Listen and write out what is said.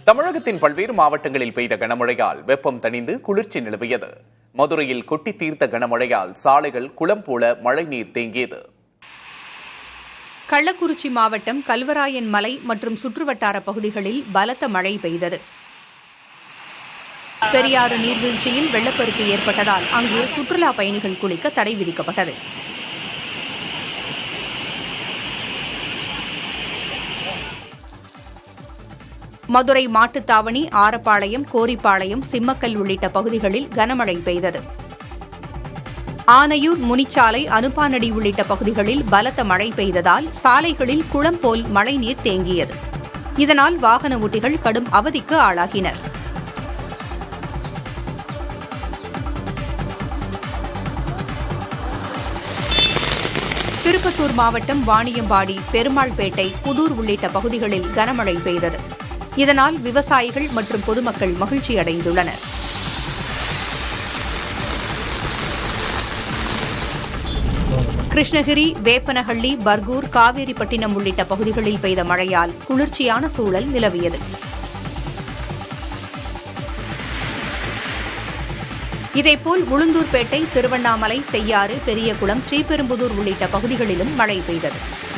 தமிழகத்தின் பல்வேறு மாவட்டங்களில் பெய்த கனமழையால் வெப்பம் தணிந்து குளிர்ச்சி நிலவியது. மதுரையில் கொட்டி தீர்த்த கனமழையால் சாலைகள் குளம் போல மழைநீர் தேங்கியது. கள்ளக்குறிச்சி மாவட்டம் கல்வராயன் மலை மற்றும் சுற்றுவட்டார பகுதிகளில் பலத்த மழை பெய்தது. பெரியாறு நீர்வீழ்ச்சியில் வெள்ளப்பெருக்கு ஏற்பட்டதால் அங்கு சுற்றுலா பயணிகள் குளிக்க தடை விதிக்கப்பட்டது. மதுரை மாட்டுத்தாவணி, ஆரப்பாளையம், கோரிப்பாளையம், சிம்மக்கல் உள்ளிட்ட பகுதிகளில் கனமழை பெய்தது. ஆனையூர், முனிச்சாலை, அனுப்பானடி உள்ளிட்ட பகுதிகளில் பலத்த மழை பெய்ததால் சாலைகளில் குளம் போல் மழைநீர் தேங்கியது. இதனால் வாகன ஓட்டிகள் கடும் அவதிக்கு ஆளாகினர். திருப்பத்தூர் மாவட்டம் வாணியம்பாடி, பெருமாள்பேட்டை, புதூர் உள்ளிட்ட பகுதிகளில் கனமழை பெய்தது. இதனால் விவசாயிகள் மற்றும் பொதுமக்கள் மகிழ்ச்சியடைந்துள்ளனர். கிருஷ்ணகிரி, வேப்பனஹள்ளி, பர்கூர், காவேரிப்பட்டினம் உள்ளிட்ட பகுதிகளில் பெய்த மழையால் குளிர்ச்சியான சூழல் நிலவியது. இதேபோல் உளுந்தூர்பேட்டை, திருவண்ணாமலை, செய்யாறு, பெரியகுளம், ஸ்ரீபெரும்புதூர் உள்ளிட்ட பகுதிகளிலும் மழை பெய்தது.